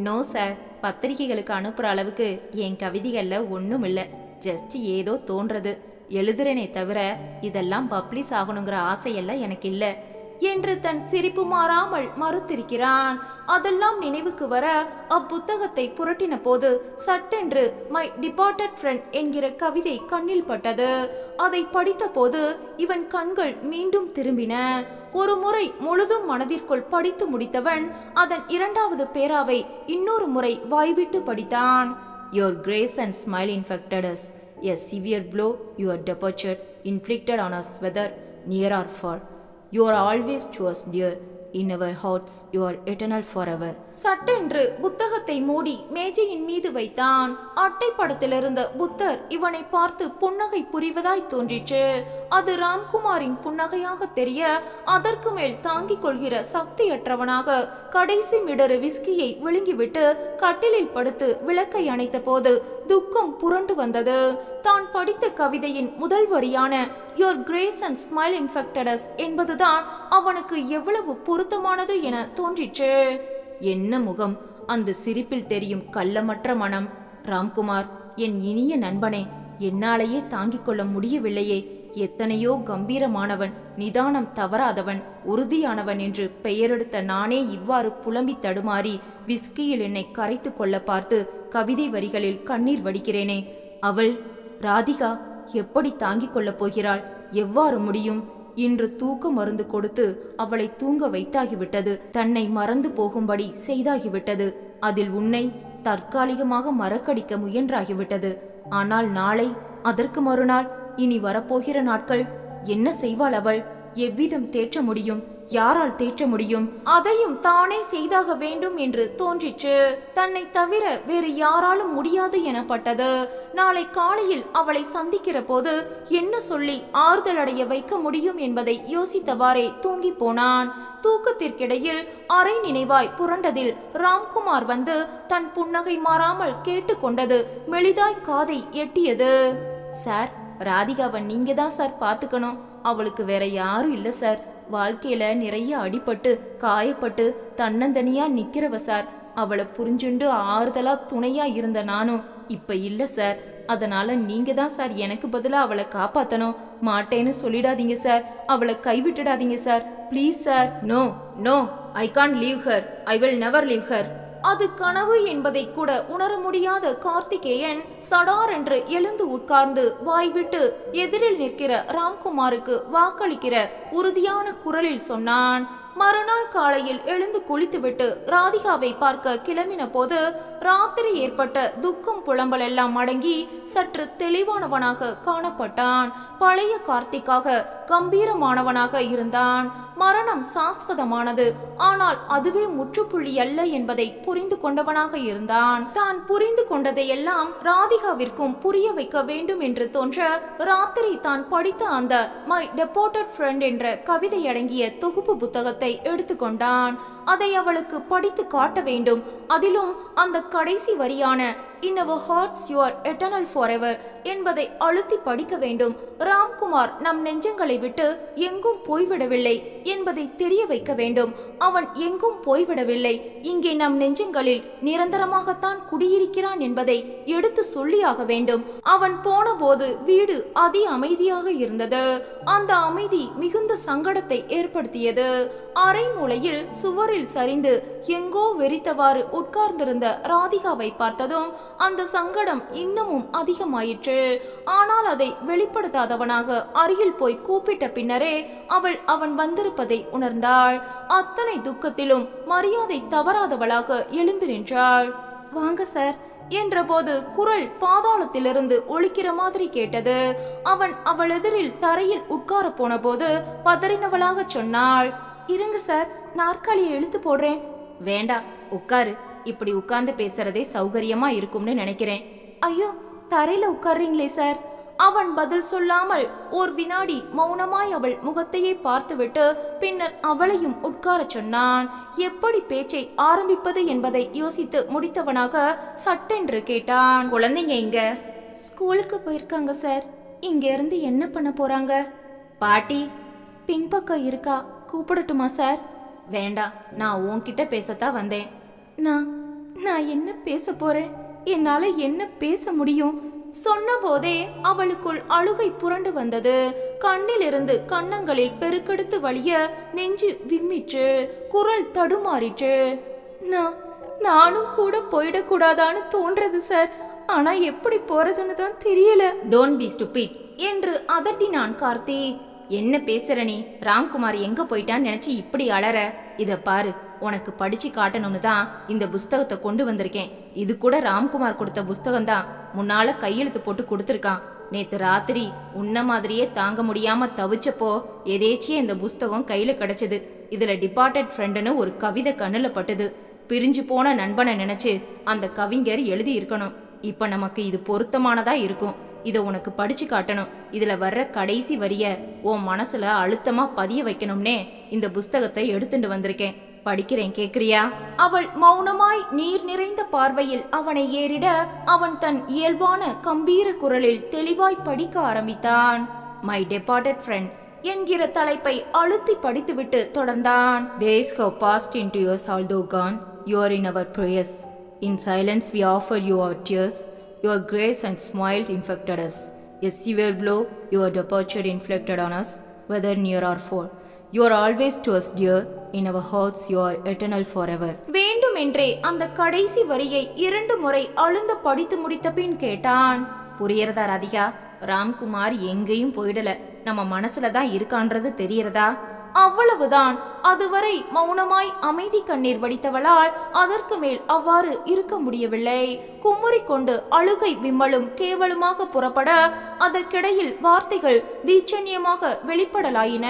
நோ சார், பத்திரிகைகளுக்கு அனுப்புற அளவுக்கு என் கவிதைகள்ல ஒன்றும் இல்லை. ஜஸ்ட் ஏதோ தோன்றது எழுதுறேனே தவிர இதெல்லாம் பப்ளிஷ் ஆகணுங்கிற ஆசையெல்லாம் எனக்கு இல்லை என்று தன் சிரிப்பு மாறாமல் மறுத்திருக்கிறான். அதெல்லாம் நினைவுக்கு வர அப்புத்தகத்தை புரட்டின போது சட்டென்று மை டிபார்ட்டட் ஃப்ரெண்ட் என்கிற கவிதை கண்ணில் பட்டது. அதை படித்த போது இவன் கண்கள் மீண்டும் திரும்பின. ஒரு முறை முழுதும் மனதிற்குள் படித்து முடித்தவன் அதன் 2வது பேராவை இன்னொரு முறை வாய்விட்டு படித்தான். Your grace and smile infected us. A severe blow your departure inflicted on us, whether near or far. You are always to us dear. In our hearts you are eternal forever. சட்டென்று புத்தகத்தை மூடி மேஜையின் மீது வைத்தான். அட்டை படத்திலிருந்த புத்தர் இவனை பார்த்து புன்னகை புரிவதாய் தோன்றிற்று. அது ராம்குமாரின் புன்னகையாக தெரிய அதற்கு மேல் தாங்கிக் கொள்கிற சக்தியற்றவனாக கடைசி மிடறு விஸ்கியை விழுங்கிவிட்டு கட்டிலில் படுத்து விளக்கை அணைத்த போது துக்கம் புரண்டு வந்தது. தான் படித்த கவிதையின் முதல் வரியான Your grace and smile infected us என்பதுதான் அவனுக்கு எவ்வளவு பொருத்தமானது என தோன்றிற்று. என்ன முகம், அந்த சிரிப்பில் தெரியும் கள்ளமற்ற மனம். ராம்குமார், என் இனிய நண்பனே, என்னாலேயே தாங்கிக் கொள்ள முடியவில்லையே. எத்தனையோ கம்பீரமானவன், நிதானம் தவறாதவன், உறுதியானவன் என்று பெயரெடுத்த நானே இவ்வாறு புலம்பி தடுமாறி விஸ்கியில் என்னை கரைத்து கொள்ள பார்த்து கவிதை வரிகளில் கண்ணீர் வடிக்கிறேனே. அவள் ராதிகா எப்படி தாங்கிக் கொள்ளப் போகிறாள்? எவ்வாறு முடியும்? இன்று தூக்க மருந்து கொடுத்து அவளை தூங்க வைத்தாகிவிட்டது. தன்னை மறந்து போகும்படி செய்தாகிவிட்டது. அதில் உன்னை தற்காலிகமாக மறக்கடிக்க முயன்றாகிவிட்டது. ஆனால் நாளை, அதற்கு மறுநாள், இனி வரப்போகிற நாட்கள் என்ன செய்வாள் அவள்? எவ்விதம் தேற்ற முடியும்? யாரால் தேற்ற முடியும்? அதையும் தானே செய்தாக வேண்டும் என்று தோன்றிற்று. தன்னை தவிர வேறு யாராலும் முடியாது எனப்பட்டது. நாளை காலையில் அவளை சந்திக்கிற போது என்ன சொல்லி ஆறுதலடைய வைக்க முடியும் என்பதை யோசித்தவாறே தூங்கி போனான். தூக்கத்திற்கிடையில் அரை நினைவாய் புரண்டதில் ராம்குமார் வந்து தன் புன்னகை மாறாமல் கேட்டுக்கொண்டது மெலிதாய் காதை எட்டியது. சார், ராதிகாவை நீங்க தான் சார் பார்த்துக்கணும். அவளுக்கு வேற யாரும் இல்லை சார். வாழ்க்கையில நிறைய அடிபட்டு காயப்பட்டு தன்னந்தனியா நிக்கிறவ சார். அவளை புரிஞ்சுண்டு ஆறுதலா துணையா இருந்த நானும் இப்ப இல்ல சார். அதனால நீங்க தான் சார் எனக்கு பதிலா அவளை காப்பாத்தணும். மாட்டேன்னு சொல்லிடாதீங்க சார். அவளை கைவிட்டுடாதீங்க sir. Please sir. No no, I can't leave her. I will never leave her. அது கனவு என்பதை கூட உணர முடியாத கார்த்திகேயன் சடார் என்று எழுந்து உட்கார்ந்து வாய்விட்டு எதிரில் நிற்கிற ராம்குமாருக்கு வாக்களிக்கிற உறுதியான குரலில் சொன்னான். மறுநாள் காலையில் எழுந்து குளித்துவிட்டு ராதிகாவை பார்க்க கிளம்பின போது ராத்திரி ஏற்பட்ட துக்கம் புலம்பல் எல்லாம் அடங்கி சற்று தெளிவானவனாக காணப்பட்டான். பழைய கார்த்திக்காக கம்பீரமானவனாக இருந்தான். மரணம் சாஸ்வதமானது, ஆனால் அதுவே முற்றுப்புள்ளி அல்ல என்பதை புரிந்து கொண்டவனாக இருந்தான். தான் புரிந்து கொண்டதையெல்லாம் ராதிகாவிற்கும் புரிய வைக்க வேண்டும் என்று தோன்ற ராத்திரி தான் படித்த அந்த மை டெபோர்டட் ஃப்ரெண்ட் என்ற கவிதை அடங்கிய தொகுப்பு புத்தகத்தை எடுத்துக்கொண்டான். அதை அவளுக்கு படித்து காட்ட வேண்டும். அதிலும் அந்த கடைசி வரியான In our hearts you are eternal forever என்பதை அழுத்தி படிக்க வேண்டும். ராம்குமார் நம் நெஞ்சங்களை விட்டு எங்கும் போய்விடவில்லை என்பதை தெரிய வைக்க வேண்டும். அவன் எங்கும் போய்விடவில்லை, இங்கே நம் நெஞ்சங்களில் நிரந்தரமாகத்தான் குடியிருக்கிறான் என்பதை எடுத்து சொல்லியாக வேண்டும். அவன் போன போது வீடு அதி அமைதியாக இருந்தது. அந்த அமைதி மிகுந்த சங்கடத்தை ஏற்படுத்தியது. அரை மூலையில் சுவரில் சரிந்து எங்கோ வெறித்தவாறு உட்கார்ந்திருந்த ராதிகாவை பார்த்ததும் அந்த சங்கடம் இன்னமும் அதிகமாயிற்று. ஆனால் அதை வெளிப்படுத்தாதவனாக அருகில் போய் கூப்பிட்ட பின்னரே அவன் வந்திருப்பதை உணர்ந்தாள். அத்தனை துக்கத்திலும் மரியாதை தவறாதவளாக எழுந்து நின்றாள். வாங்க சார் என்றபோது குரல் பாதாளத்திலிருந்து ஒலிக்கிற மாதிரி கேட்டது. அவள் எதிரில் தரையில் உட்கார போன போது பதறினவளாக சொன்னாள், இருங்க சார், நாற்காலியை இழுத்து போடுறேன். வேண்டாம், உட்காரு. இப்படி உட்கார்ந்து பேசுறதே சௌகரியமா இருக்கும்னு நினைக்கிறேன். ஐயோ, தரையில உட்கார்றீங்களே சார். அவன் பதில் சொல்லாமல் ஓர் வினாடி மௌனமாய் அவள் முகத்தையே பார்த்துவிட்டு பின்னர் அவளையும் உட்கார சொன்னான். எப்படி பேச்சை ஆரம்பிப்பது என்பதை யோசித்து முடித்தவனாக சட்டென்று கேட்டான், குழந்தைங்க எங்க? ஸ்கூலுக்கு போயிருக்காங்க சார். இங்க இருந்து என்ன பண்ண போறாங்க? பாட்டி பின்பக்கம் இருக்கா, கூப்பிடட்டுமா சார்? வேண்டாம், நான் உன்கிட்ட பேசத்தான் வந்தேன். நான் என்ன பேச போறேன்? என்னால என்ன பேச முடியும்? சொன்ன போதே அவளுக்குள் அழுகை புரண்டு வந்தது. கண்ணிலிருந்து கன்னங்களில் பெருக்கெடுத்து வழிய நெஞ்சு விம்மிற்று. குரல் தடுமாறிற்று. நானும் கூட போயிடக்கூடாதான்னு தோன்றது சார். ஆனா எப்படி போறதுன்னு தான் தெரியல. டோன்ட் பி ஸ்டூபிட் என்று அதட்டினான் கார்த்தி. என்ன பேசுற நீ? ராம்குமார் எங்க போயிட்டான்னு நினைச்சு இப்படி அலற? இத பாரு, உனக்கு படிச்சு காட்டணும்னு தான் இந்த புஸ்தகத்தை கொண்டு வந்திருக்கேன். இது கூட ராம்குமார் கொடுத்த புஸ்தகம் தான். முன்னால கையெழுத்து போட்டு கொடுத்துருக்கான். நேத்து ராத்திரி உன்ன மாதிரியே தாங்க முடியாம தவிச்சப்போ எதேச்சியே இந்த புஸ்தகம் கையில கிடைச்சது. இதுல டிபார்ட்டட் ஃப்ரெண்டுன்னு ஒரு கவிதை கண்ணுல பட்டுது. பிரிஞ்சு போன நண்பனை நினைச்சு அந்த கவிஞர் எழுதி இருக்கணும். இப்ப நமக்கு இது பொருத்தமானதா இருக்கும். இதை உனக்கு படிச்சு காட்டணும். இதுல வர்ற கடைசி வரிய உன் மனசுல அழுத்தமா பதிய வைக்கணும்னே இந்த புஸ்தகத்தை எடுத்துட்டு வந்திருக்கேன். படிக்கிறேன், கேக்குறியா? அவள் மௌனமாய் நீர் நிறைந்த பார்வையில் அவனை ஏறிட அவன் தன் இயல்பான கம்பீர குரலில் தெளிவாய் படிக்க ஆரம்பித்தான். மை டெபார்ட்டட் ஃப்ரெண்ட் என்கிற தலைப்பை அழுத்தி படித்துவிட்டு தொடர்ந்தான். Days have passed into years, although gone, you are in our prayers. In silence we offer you our tears. Your grace and smile infected us. A severe blow, your departure inflicted on us, whether near or far. You are always to us dear. In our hearts you are eternal forever. வேண்டுமென்றே அந்த கடைசி வரியை 2 முறை அழுந்த படித்து முடித்த பின் கேட்டான். புரியறதா ராதிகா? ராம்குமார் எங்கேயும் போயிடல. நம்ம மனசுல தான் இருக்கான்றது தெரியறதா? அவ்வளவுதான். அதுவரை மௌனமாய் அமைதி கண்ணீர் வடித்தவளால் அதற்கு மேல் அவ்வாறு இருக்க முடியவில்லை. குமுறிக் கொண்டு அழுகை விம்மலும் கேவலமாக புறப்பட அதற்கிடையில் வார்த்தைகள் தீட்சண்யமாக வெளிப்படலாயின.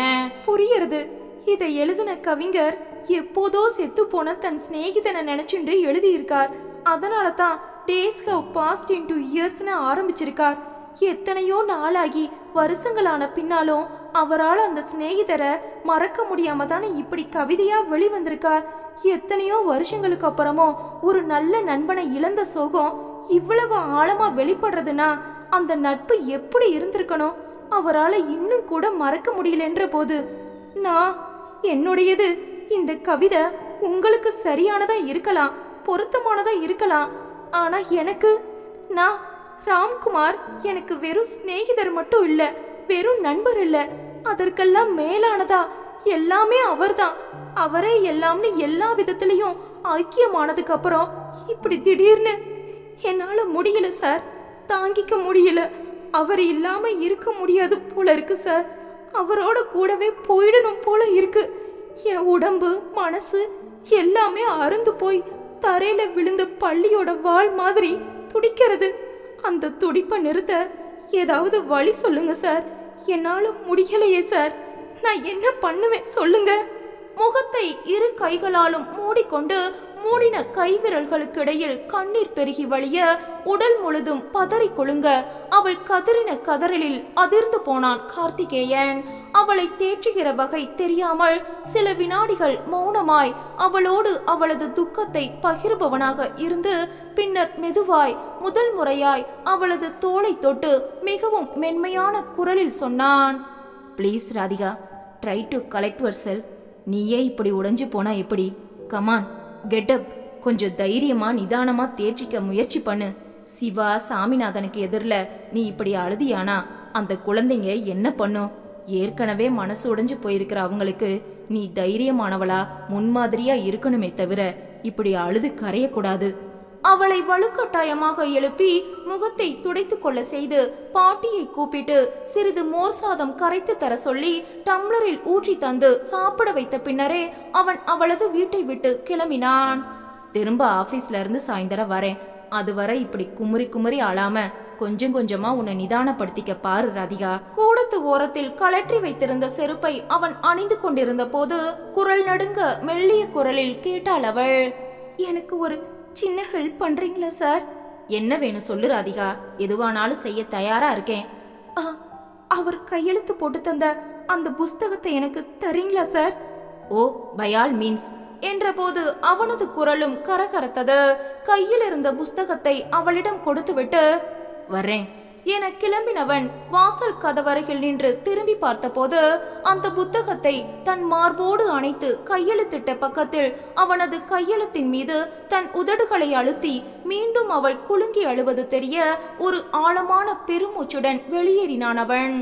புரியறது. இதை எழுதின கவிஞர் எப்போதோ செத்து போன தன் சிநேகிதனை நினைச்சுண்டு எழுதியிருக்கார். அதனால தான் டேஸ் ஹவ் பாஸ்ட் இன்டு இயர்ஸ்னு ஆரம்பிச்சிருக்கார். எத்தனையோ நாளாகி வருஷங்களான பின்னாலும் அவரால் அந்த சிநேகிதரை மறக்க முடியாம தானே இப்படி கவிதையா வெளிவந்திருக்கார். எத்தனையோ வருஷங்களுக்கு அப்புறமும் ஒரு நல்ல நண்பனை இழந்த சோகம் இவ்வளவு ஆழமா வெளிப்படுறதுன்னா அந்த நட்பு எப்படி இருந்திருக்கணும்? அவரால் இன்னும் கூட மறக்க முடியலன்ற போது நான் என்னுடையது இந்த கவிதை உங்களுக்கு சரியானதா இருக்கலாம், பொருத்தமானதா இருக்கலாம். ஆனா எனக்கு நான் ராம்குமார் எனக்கு வெறும் சிநேகிதர் மட்டும் இல்ல, வெறும் நண்பர் இல்ல, அதற்கெல்லாம் மேலானதா எல்லாமே அவர்தான். அவரே எல்லாம்னு எல்லா விதத்திலையும் ஐக்கியமானதுக்கு அப்புறம் இப்படி திடீர்னு என்னால முடியல சார், தாங்கிக்க முடியல. அவர் இல்லாம இருக்க முடியாது போல இருக்கு சார். அவரோட கூடவே போயிடணும் போல இருக்கு. என் உடம்பு மனசு எல்லாமே அறுந்து போய் தரையில விழுந்த பள்ளியோட வாள் மாதிரி துடிக்கிறது. அந்த துடிப்பை நிறுத்த ஏதாவது வழி சொல்லுங்க சார். என்னால முடியலையே சார். நான் என்ன பண்ணுவேன் சொல்லுங்க. முகத்தை இரு கைகளாலும் மூடிக்கொண்டு மூடின கைவிரல்களுக்கு இடையில் கண்ணீர் பெருகி வழிய உடல் முழுதும் பதறி கொழுங்க அவள் கதறின கதறலில் அதிர்ந்து போனான் கார்த்திகேயன். அவளை தேற்றுகிற வகை தெரியாமல் சில வினாடிகள் மௌனமாய் அவளோடு அவளது துக்கத்தை பகிர்பவனாக இருந்து பின்னர் மெதுவாய் முதல் முறையாய் அவளது தோளை தொட்டு மிகவும் மென்மையான குரலில் சொன்னான், please Radhika, try to collect your self. நீயே இப்படி உடைஞ்சு போனா எப்படி? Come on, get up. கொஞ்சம் தைரியமா நிதானமா தேற்றிக்க முயற்சி பண்ணு. சிவா சாமிநாதனுக்கு எதிரில் நீ இப்படி அழுதியானா அந்த குழந்தைங்க என்ன பண்ணும்? ஏற்கனவே மனசு உடைஞ்சு போயிருக்கிற அவங்களுக்கு நீ தைரியமானவளா முன்மாதிரியா இருக்கணுமே தவிர இப்படி அழுது கரையக்கூடாது. அவளை வலுக்கட்டாயமாக எழுப்பி முகத்தை துடைத்து கொள்ள செய்து பாட்டியை கூப்பிட்டு சிறிது மோர் சாதம் கரைத்து தர சொல்லி டம்ளரில் ஊற்றி தந்து சாப்பிட வைத்த பின்னரே அவன் அவளது வீட்டை விட்டு கிளம்பினான். திரும்ப ஆபீஸ்ல இருந்து சாயந்தரம் வரேன். அதுவரை இப்படி குமுறி குமுறி அழாம கொஞ்சம் கொஞ்சமா உன்னை நிதானப்படுத்திக்க பாரு ராதிகா. கூடத்து ஓரத்தில் கலற்றி வைத்திருந்த செருப்பை அவன் அணிந்து கொண்டிருந்த போது குரல் நடுங்க மெல்லிய குரலில் கேட்டாள் அவள், எனக்கு ஒரு சின்ன ஹெல்ப் பண்றீங்களா சார்? என்ன வேணும் சொல்லு ராதிகா, எதுவானாலும் செய்ய தயாரா இருக்கேன். அவர் கையெழுத்து போட்டு தந்த அந்த புஸ்தகத்தை எனக்கு தரீங்களா sir? Oh, by all means என்ற போது அவனது குரலும் கரகரத்தது. கையில் இருந்த புஸ்தகத்தை அவளிடம் கொடுத்துவிட்டு வரேன் என கிளம்பினவன் வாசல் கதவருகில் நின்று திரும்பி பார்த்தபோது அந்த புத்தகத்தை தன் மார்போடு அணைத்து கையெழுத்திட்ட பக்கத்தில் அவனது கையெழுத்தின் மீது தன் உதடுகளை அழுத்தி மீண்டும் அவள் குலுங்கி அழுவது தெரிய ஒரு ஆழமான பெருமூச்சுடன் வெளியேறினான் அவன்.